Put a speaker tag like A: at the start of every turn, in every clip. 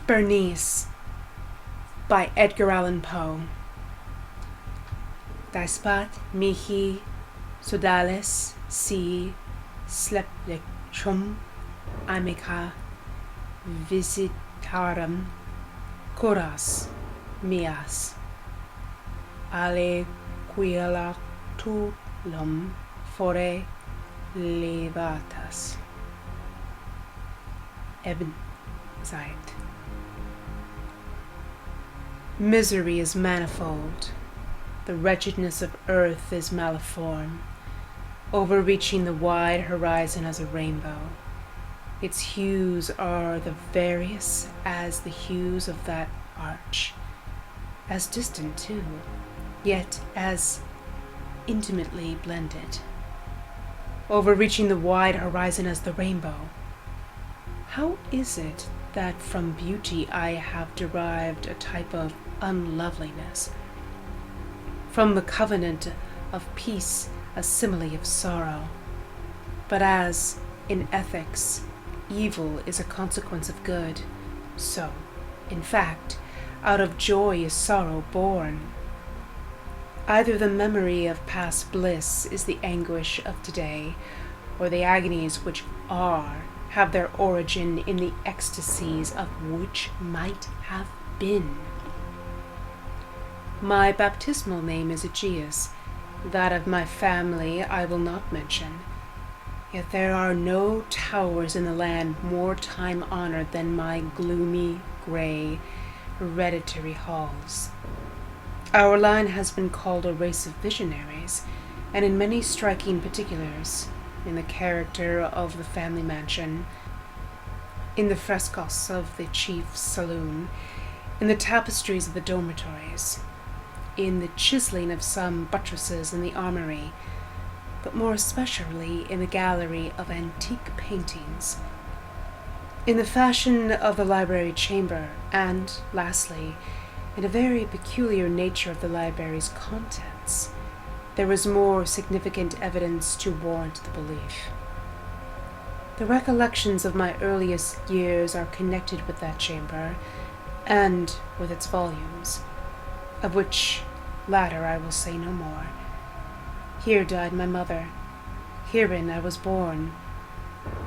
A: Bernice by Edgar Allan Poe. Daispat mihi sodales si sleplectum amica visitarum curas mias aliquilatulum fore levatas. Ebn Zeit. Misery is manifold. The wretchedness of earth is maliform, overreaching the wide horizon as a rainbow. Its hues are the various as the hues of that arch, as distant too, yet as intimately blended. Overreaching the wide horizon as the rainbow. How is it that from beauty I have derived a type of unloveliness? From the covenant of peace a simile of sorrow. But as, in ethics, evil is a consequence of good, so, in fact, out of joy is sorrow born. Either the memory of past bliss is the anguish of today, or the agonies which are have their origin in the ecstasies of which might have been. My baptismal name is Aegeus. That of my family I will not mention. Yet there are no towers in the land more time-honored than my gloomy, gray, hereditary halls. Our line has been called a race of visionaries, and in many striking particulars, in the character of the family mansion, in the frescoes of the chief saloon, in the tapestries of the dormitories, in the chiseling of some buttresses in the armory, but more especially in the gallery of antique paintings, in the fashion of the library chamber, and, lastly, in a very peculiar nature of the library's contents, there was more significant evidence to warrant the belief. The recollections of my earliest years are connected with that chamber, and with its volumes, of which latter I will say no more. Here died my mother. Herein I was born.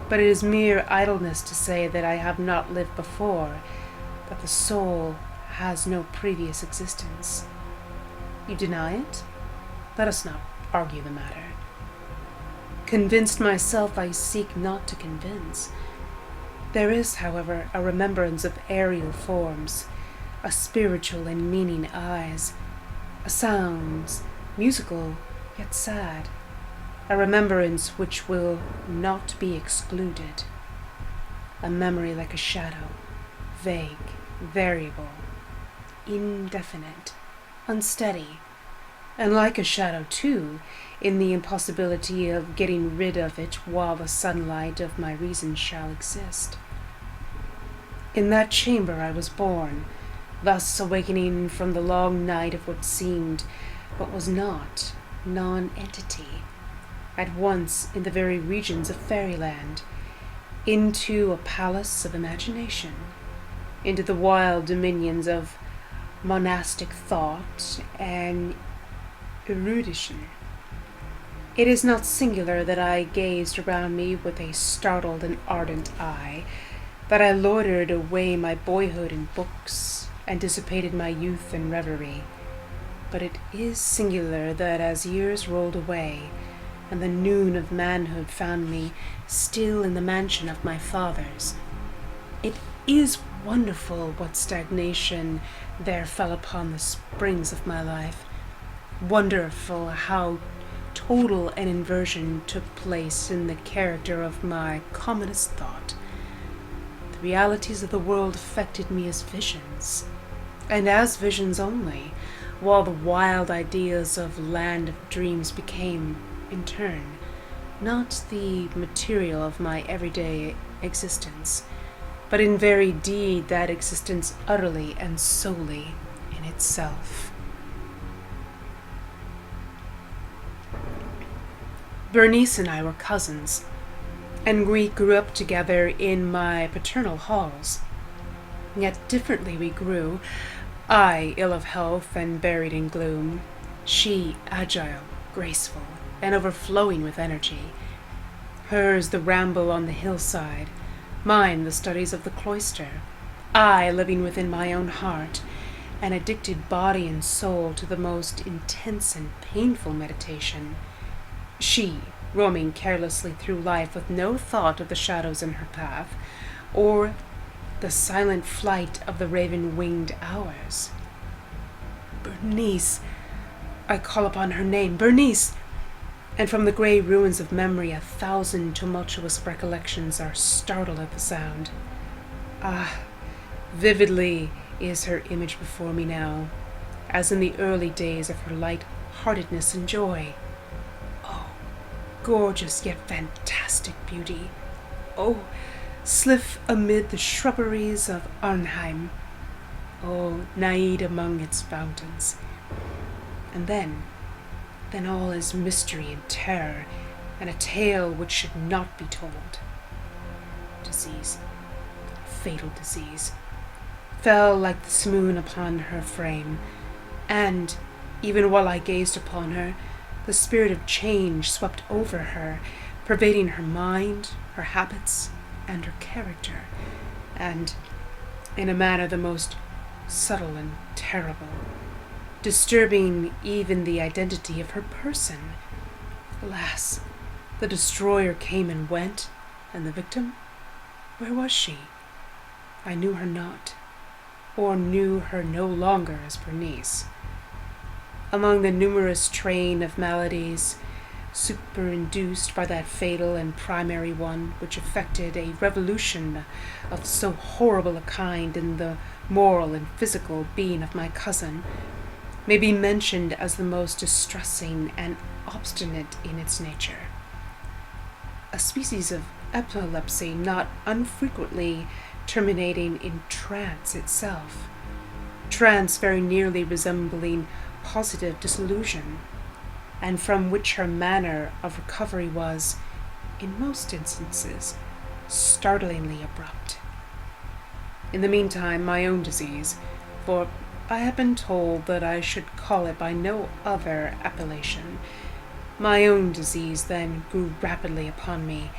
A: But it is mere idleness to say that I have not lived before, that the soul has no previous existence. You deny it? Let us not argue the matter. Convinced myself, I seek not to convince. There is, however, a remembrance of aerial forms, a spiritual and meaning eyes, a sounds, musical yet sad, a remembrance which will not be excluded, a memory like a shadow, vague, variable, indefinite, unsteady, and like a shadow, too, in the impossibility of getting rid of it while the sunlight of my reason shall exist. In that chamber I was born, thus awakening from the long night of what seemed, but was not, non-entity, at once in the very regions of fairyland, into a palace of imagination, into the wild dominions of monastic thought and erudition. It is not singular that I gazed around me with a startled and ardent eye, that I loitered away my boyhood in books, and dissipated my youth in reverie. But it is singular that as years rolled away, and the noon of manhood found me still in the mansion of my fathers, it is wonderful what stagnation there fell upon the springs of my life, wonderful how total an inversion took place in the character of my commonest thought. The realities of the world affected me as visions, and as visions only, while the wild ideas of land of dreams became, in turn, not the material of my everyday existence, but in very deed that existence utterly and solely in itself. Bernice and I were cousins, and we grew up together in my paternal halls. Yet differently we grew, I ill of health and buried in gloom, she agile, graceful, and overflowing with energy. Hers the ramble on the hillside, mine the studies of the cloister, I living within my own heart, an addicted body and soul to the most intense and painful meditation. She, roaming carelessly through life with no thought of the shadows in her path, or the silent flight of the raven-winged hours. Bernice! I call upon her name, Bernice! And from the grey ruins of memory 1,000 tumultuous recollections are startled at the sound. Ah, vividly is her image before me now, as in the early days of her light-heartedness and joy. Oh, gorgeous yet fantastic beauty! Oh, Sliff amid the shrubberies of Arnheim. Oh, Naid among its fountains. And then all is mystery and terror, and a tale which should not be told. Disease, fatal disease, fell like the simoon upon her frame, and, even while I gazed upon her, the spirit of change swept over her, pervading her mind, her habits, and her character, and, in a manner the most subtle and terrible, disturbing even the identity of her person. Alas, the destroyer came and went, and the victim? Where was she? I knew her not, or knew her no longer as Bernice. Among the numerous train of maladies superinduced by that fatal and primary one which effected a revolution of so horrible a kind in the moral and physical being of my cousin, may be mentioned as the most distressing and obstinate in its nature. A species of epilepsy not unfrequently terminating in trance itself, trance very nearly resembling positive disillusion, and from which her manner of recovery was, in most instances, startlingly abrupt. In the meantime, my own disease, for I had been told that I should call it by no other appellation, my own disease then grew rapidly upon me,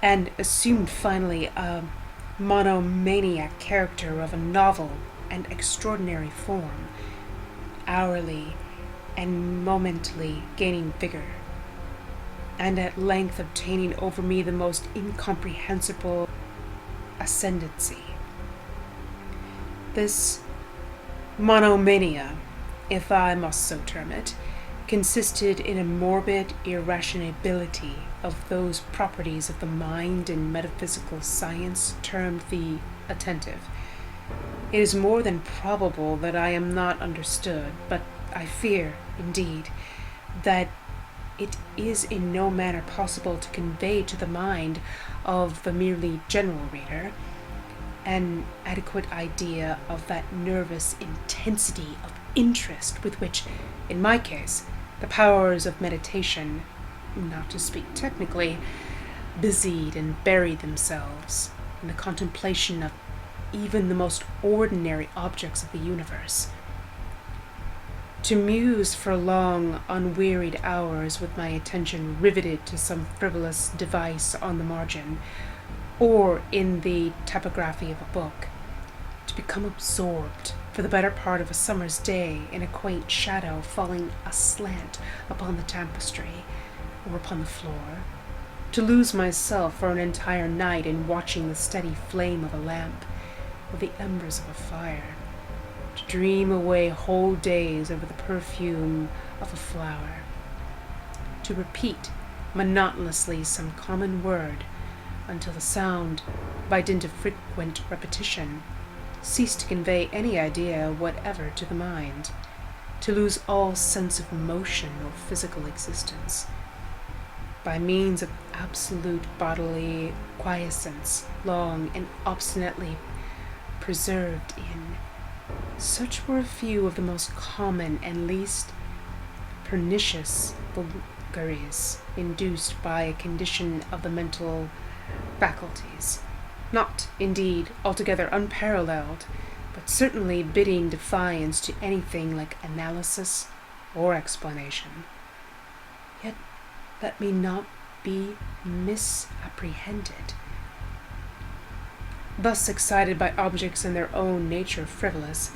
A: and assumed finally a monomaniac character of a novel and extraordinary form, hourly and momently gaining vigor, and at length obtaining over me the most incomprehensible ascendancy. This monomania, if I must so term it, consisted in a morbid irrationality of those properties of the mind in metaphysical science termed the attentive. It is more than probable that I am not understood, but I fear, indeed, that it is in no manner possible to convey to the mind of the merely general reader an adequate idea of that nervous intensity of interest with which, in my case, the powers of meditation, not to speak technically, busied and buried themselves in the contemplation of even the most ordinary objects of the universe. To muse for long, unwearied hours with my attention riveted to some frivolous device on the margin, or in the typography of a book, to become absorbed for the better part of a summer's day in a quaint shadow falling aslant upon the tapestry or upon the floor, to lose myself for an entire night in watching the steady flame of a lamp or the embers of a fire, to dream away whole days over the perfume of a flower, to repeat monotonously some common word until the sound, by dint of frequent repetition, ceased to convey any idea whatever to the mind, to lose all sense of motion or physical existence, by means of absolute bodily quiescence, long and obstinately preserved in. Such were a few of the most common and least pernicious vagaries induced by a condition of the mental faculties, not, indeed, altogether unparalleled, but certainly bidding defiance to anything like analysis or explanation. Yet let me not be misapprehended. Thus excited by objects in their own nature frivolous,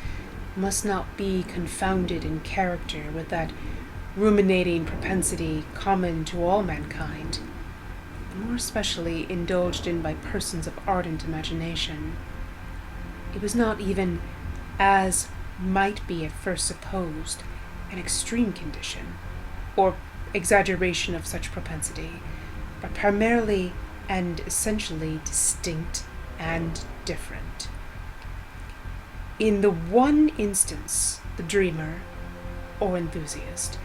A: must not be confounded in character with that ruminating propensity common to all mankind, and more especially indulged in by persons of ardent imagination. It was not even, as might be at first supposed, an extreme condition, or exaggeration of such propensity, but primarily and essentially distinct and different. In the one instance, the dreamer, or enthusiast,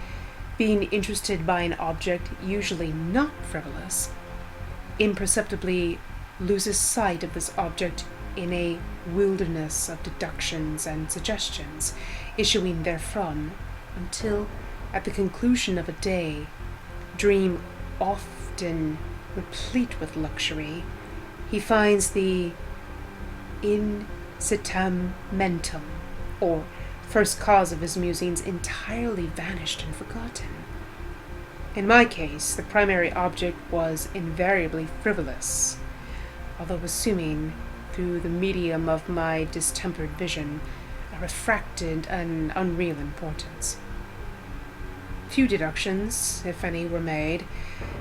A: being interested by an object usually not frivolous, imperceptibly loses sight of this object in a wilderness of deductions and suggestions issuing therefrom, until, at the conclusion of a day, dream often replete with luxury, he finds the incitamentum, or first cause of his musings, entirely vanished and forgotten. In my case, the primary object was invariably frivolous, although assuming, through the medium of my distempered vision, a refracted and unreal importance. Few deductions, if any, were made,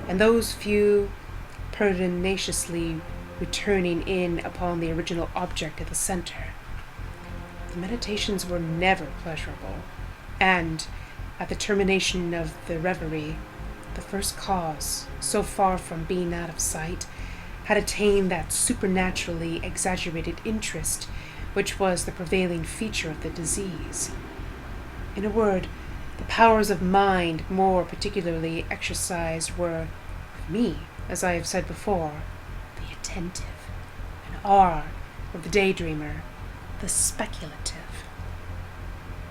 A: and those few pertinaciously returning in upon the original object at the center. The meditations were never pleasurable, and, at the termination of the reverie, the first cause, so far from being out of sight, had attained that supernaturally exaggerated interest which was the prevailing feature of the disease. In a word, the powers of mind more particularly exercised were, with me, as I have said before, the attentive, and are, with the daydreamer, the speculative.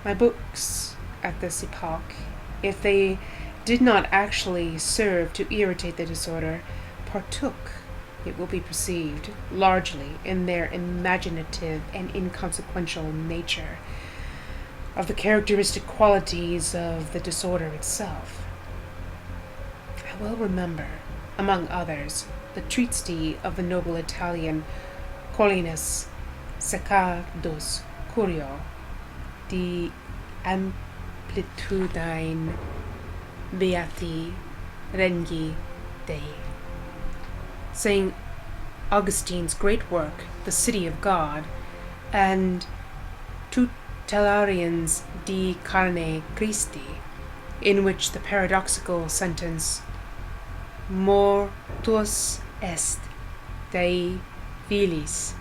A: My books, at this epoch, if they did not actually serve to irritate the disorder, partook, it will be perceived, largely in their imaginative and inconsequential nature, of the characteristic qualities of the disorder itself. I well remember, among others, the treatise of the noble Italian Collinus Seccardus Curio, de amplitudine beati regni Dei. St. Augustine's great work, The City of God, and Tutellarian's De Carne Christi, in which the paradoxical sentence mortuus est Dei filis,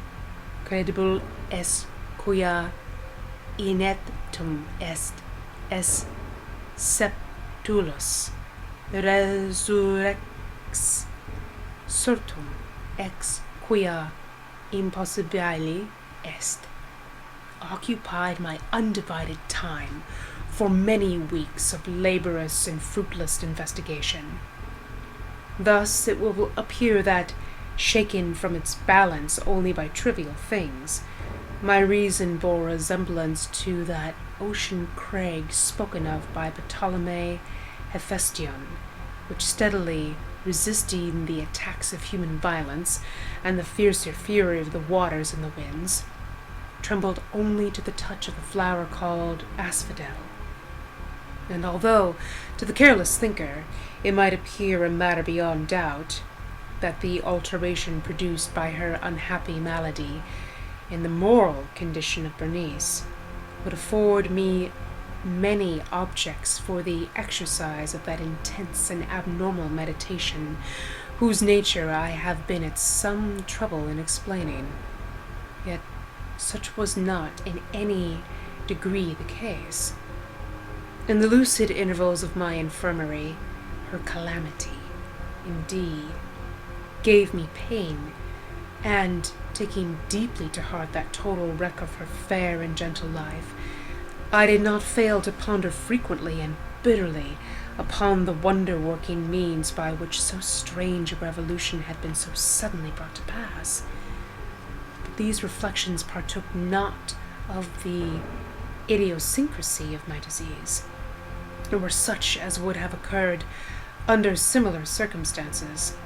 A: credible est quia ineptum est septulus resurrex sortum ex quia impossibile est, occupied my undivided time for many weeks of laborious and fruitless investigation. Thus it will appear that, shaken from its balance only by trivial things, my reason bore a resemblance to that ocean crag spoken of by Ptolemy Hephaestion, which steadily resisting the attacks of human violence and the fiercer fury of the waters and the winds, trembled only to the touch of the flower called asphodel. And although, to the careless thinker, it might appear a matter beyond doubt that the alteration produced by her unhappy malady in the moral condition of Bernice would afford me many objects for the exercise of that intense and abnormal meditation whose nature I have been at some trouble in explaining, yet such was not in any degree the case. In the lucid intervals of my infirmary, her calamity, indeed, gave me pain, and, taking deeply to heart that total wreck of her fair and gentle life, I did not fail to ponder frequently and bitterly upon the wonder-working means by which so strange a revolution had been so suddenly brought to pass, these reflections partook not of the idiosyncrasy of my disease, and were such as would have occurred under similar circumstances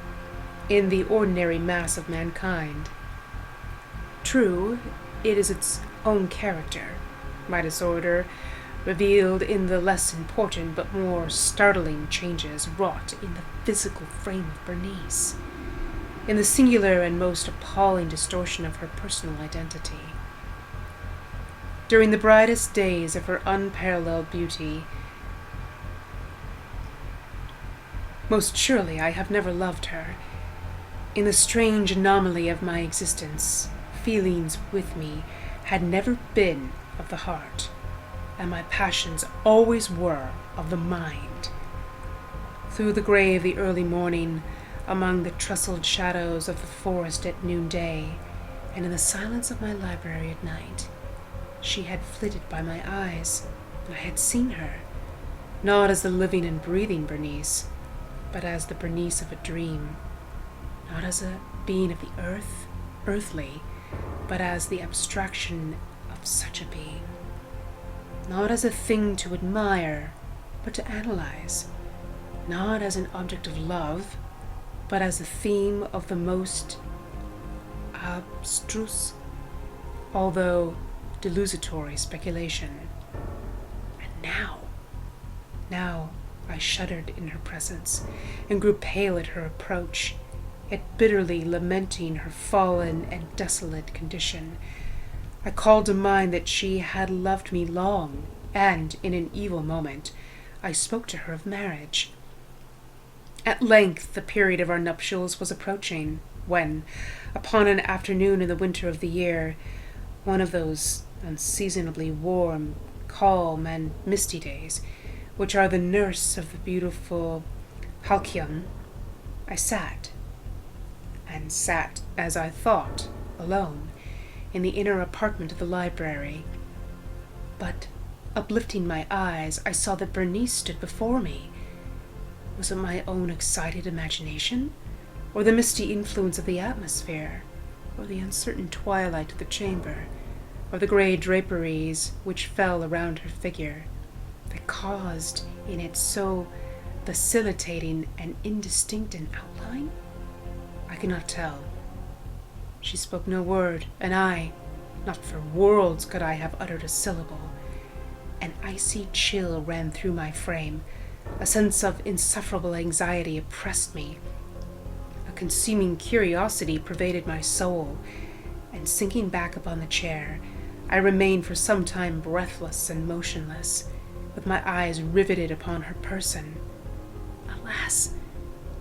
A: in the ordinary mass of mankind. True, it is its own character, my disorder, revealed in the less important but more startling changes wrought in the physical frame of Bernice, in the singular and most appalling distortion of her personal identity. During the brightest days of her unparalleled beauty, most surely I have never loved her. In the strange anomaly of my existence, feelings with me had never been of the heart, and my passions always were of the mind. Through the grey of the early morning, among the trestled shadows of the forest at noonday, and in the silence of my library at night, she had flitted by my eyes, and I had seen her, not as the living and breathing Bernice, but as the Bernice of a dream, not as a being of the earth, earthly, but as the abstraction of such a being, not as a thing to admire, but to analyze, not as an object of love, but as a theme of the most abstruse, although delusory speculation. And now I shuddered in her presence, and grew pale at her approach, yet bitterly lamenting her fallen and desolate condition. I called to mind that she had loved me long, and, in an evil moment, I spoke to her of marriage. At length the period of our nuptials was approaching, when, upon an afternoon in the winter of the year, one of those unseasonably warm, calm, and misty days, which are the nurse of the beautiful halcyon, I sat, as I thought, alone, in the inner apartment of the library. But, uplifting my eyes, I saw that Bernice stood before me. Was it my own excited imagination, or the misty influence of the atmosphere, or the uncertain twilight of the chamber, or the grey draperies which fell around her figure, that caused in it so vacillating and indistinct an outline? I cannot tell. She spoke no word, and I, not for worlds could I have uttered a syllable. An icy chill ran through my frame. A sense of insufferable anxiety oppressed me. A consuming curiosity pervaded my soul, and sinking back upon the chair, I remained for some time breathless and motionless, with my eyes riveted upon her person. Alas,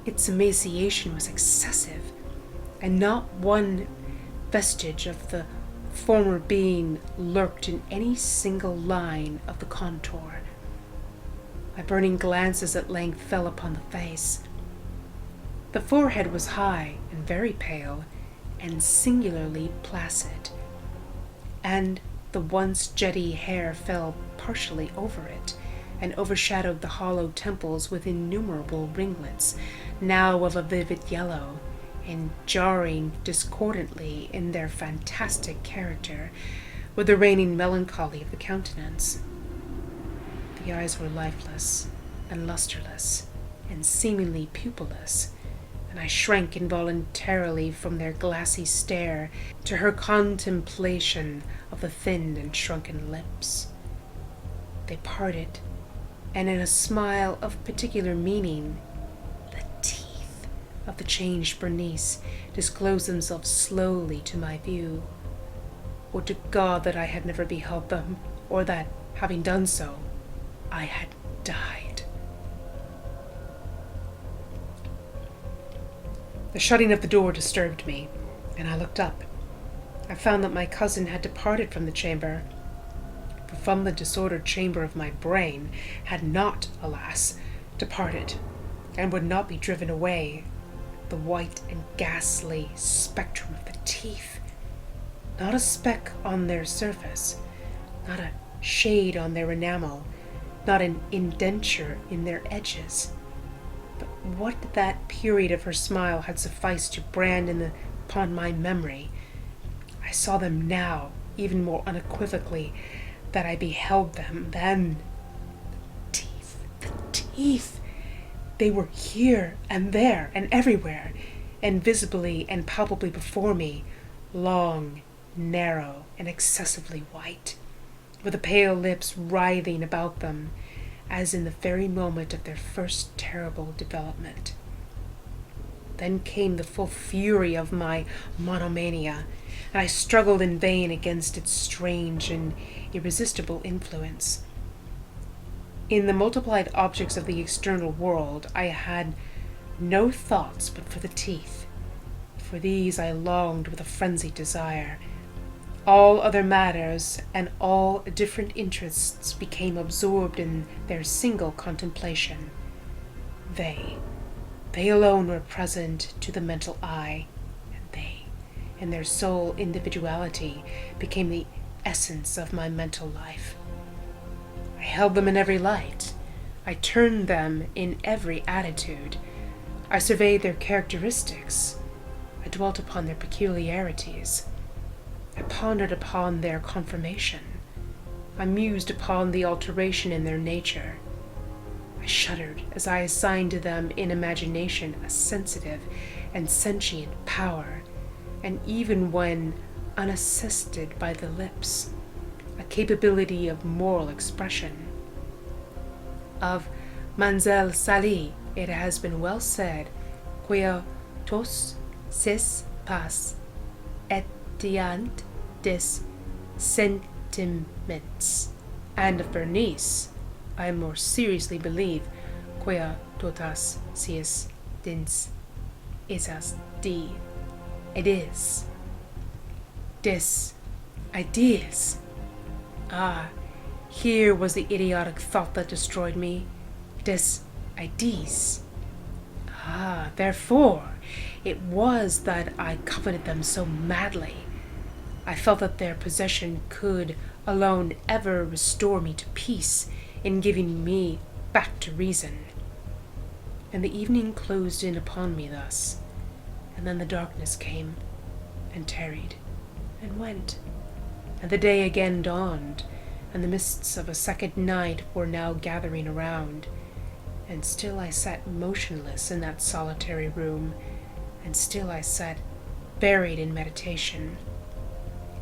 A: its emaciation was excessive, and not one vestige of the former being lurked in any single line of the contour. My burning glances at length fell upon the face. The forehead was high and very pale, and singularly placid, and the once jetty hair fell partially over it, and overshadowed the hollow temples with innumerable ringlets, now of a vivid yellow, and jarring discordantly in their fantastic character with the reigning melancholy of the countenance. The eyes were lifeless and lustreless, and seemingly pupilless, and I shrank involuntarily from their glassy stare to her contemplation of the thin and shrunken lips. They parted, and in a smile of particular meaning, the teeth of the changed Bernice disclosed themselves slowly to my view. Would to God that I had never beheld them, or that, having done so, I had died. The shutting of the door disturbed me, and I looked up. I found that my cousin had departed from the chamber, for from the disordered chamber of my brain had not, alas, departed, and would not be driven away, the white and ghastly spectrum of the teeth. Not a speck on their surface, not a shade on their enamel, not an indenture in their edges. But what that period of her smile had sufficed to brand upon my memory, I saw them now, even more unequivocally that I beheld them then. The teeth! They were here and there and everywhere, and visibly and palpably before me, long, narrow, and excessively white, with the pale lips writhing about them, as in the very moment of their first terrible development. Then came the full fury of my monomania, and I struggled in vain against its strange and irresistible influence. In the multiplied objects of the external world, I had no thoughts but for the teeth. For these I longed with a frenzied desire. All other matters and all different interests became absorbed in their single contemplation. They alone were present to the mental eye, and they, in their sole individuality, became the essence of my mental life. I held them in every light. I turned them in every attitude. I surveyed their characteristics. I dwelt upon their peculiarities. I pondered upon their conformation. I mused upon the alteration in their nature. I shuddered as I assigned to them in imagination a sensitive and sentient power, and even when unassisted by the lips, a capability of moral expression. Of Mademoiselle Sally it has been well said, quia tous sis pas etiant des sentiments, and of Bernice I more seriously believe, quia totas sis dins isas di ideas. Dis ideas. Ah, here was the idiotic thought that destroyed me. Des ideas. Ah, therefore, it was that I coveted them so madly. I felt that their possession could alone ever restore me to peace in giving me back to reason. And the evening closed in upon me thus, and then the darkness came, and tarried, and went, and the day again dawned, and the mists of a second night were now gathering around, and still I sat motionless in that solitary room, and still I sat buried in meditation,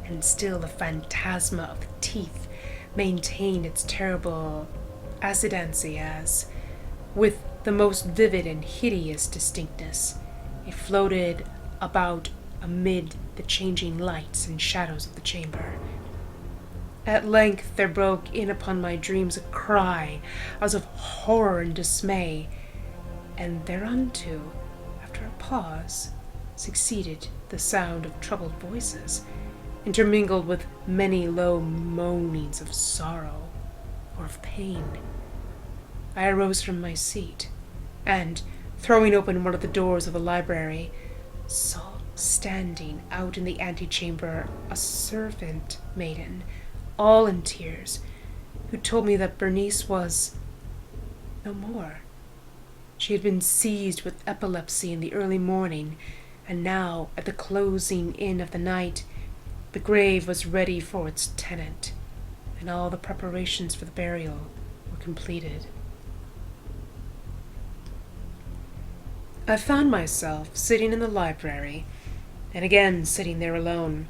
A: and still the phantasma of the teeth maintained its terrible acidancy as, with the most vivid and hideous distinctness, it floated about amid the changing lights and shadows of the chamber. At length there broke in upon my dreams a cry as of horror and dismay, and thereunto, after a pause, succeeded the sound of troubled voices, intermingled with many low moanings of sorrow or of pain. I arose from my seat, and, throwing open one of the doors of the library, saw standing out in the antechamber a servant maiden, all in tears, who told me that Bernice was no more. She had been seized with epilepsy in the early morning, and now, at the closing in of the night, the grave was ready for its tenant, and all the preparations for the burial were completed. I found myself sitting in the library, and again sitting there alone.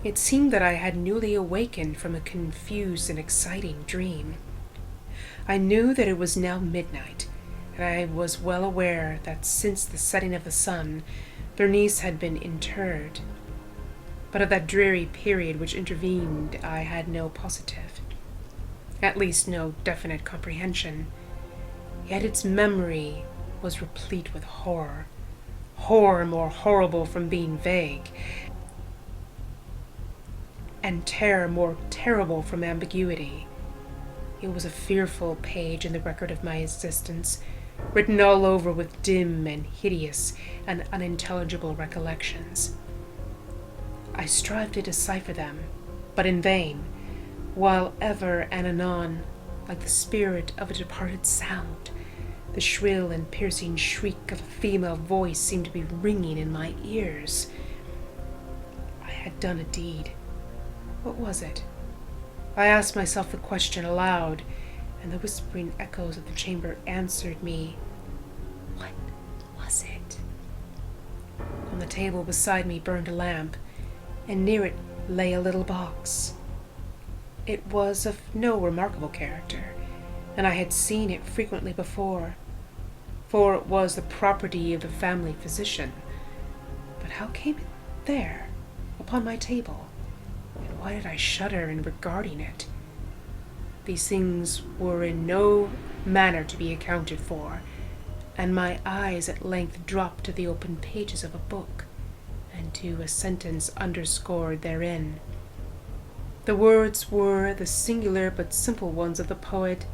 A: It seemed that I had newly awakened from a confused and exciting dream. I knew that it was now midnight, and I was well aware that since the setting of the sun, Bernice had been interred. But of that dreary period which intervened I had no positive, at least no definite comprehension. Yet its memory was replete with horror more horrible from being vague, and terror more terrible from ambiguity. It was a fearful page in the record of my existence, written all over with dim and hideous and unintelligible recollections. I strived to decipher them, but in vain, while ever and anon, like the spirit of a departed sound, the shrill and piercing shriek of a female voice seemed to be ringing in my ears. I had done a deed. What was it? I asked myself the question aloud, and the whispering echoes of the chamber answered me. What was it? On the table beside me burned a lamp, and near it lay a little box. It was of no remarkable character, and I had seen it frequently before, for it was the property of the family physician. But how came it there, upon my table, and why did I shudder in regarding it? These things were in no manner to be accounted for, and my eyes at length dropped to the open pages of a book, and to a sentence underscored therein. The words were the singular but simple ones of the poet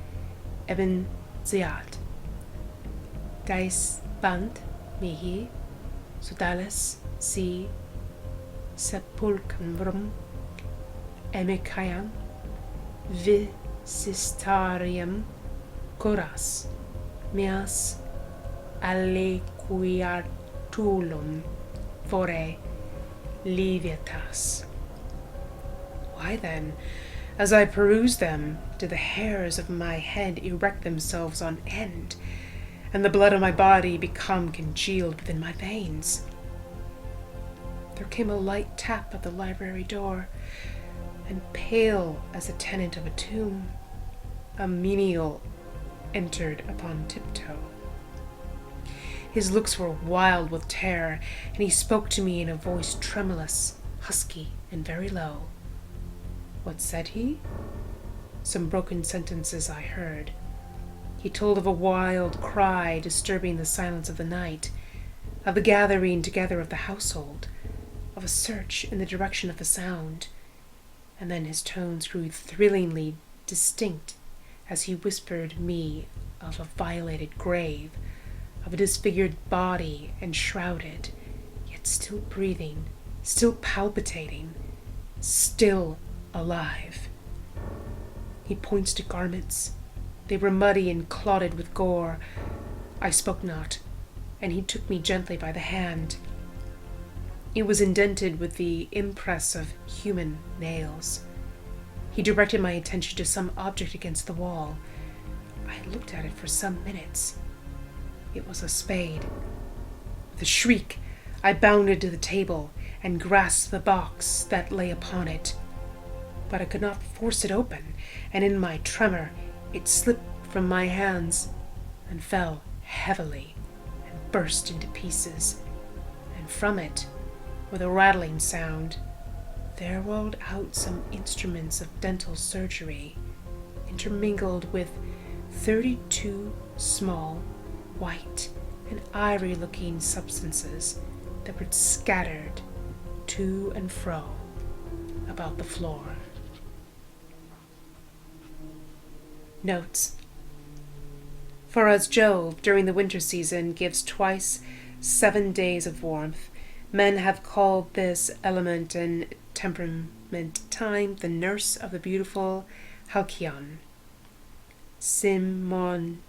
A: Ibn Ziyad. Gais band mihi, sudales si sepulchrum emicaiam visitarium coras meas aliquiatulum fore livitas. Why then, as I perused them, did the hairs of my head erect themselves on end, and the blood of my body become congealed within my veins? There came a light tap at the library door, and pale as the tenant of a tomb, a menial entered upon tiptoe. His looks were wild with terror, and he spoke to me in a voice tremulous, husky, and very low. What said he? Some broken sentences I heard. He told of a wild cry disturbing the silence of the night, of the gathering together of the household, of a search in the direction of the sound, and then his tones grew thrillingly distinct as he whispered me of a violated grave, of a disfigured body enshrouded, yet still breathing, still palpitating, still alive. He points to garments. They were muddy and clotted with gore. I spoke not, and he took me gently by the hand. It was indented with the impress of human nails. He directed my attention to some object against the wall. I looked at it for some minutes. It was a spade. With a shriek, I bounded to the table and grasped the box that lay upon it. But I could not force it open, and in my tremor it slipped from my hands and fell heavily and burst into pieces, and from it, with a rattling sound, there rolled out some instruments of dental surgery, intermingled with 32 small, white, and ivory-looking substances that were scattered to and fro about the floor. Notes. For as Jove, during the winter season, gives twice 7 days of warmth, men have called this element and temperament time the nurse of the beautiful Halcyon. Simonides.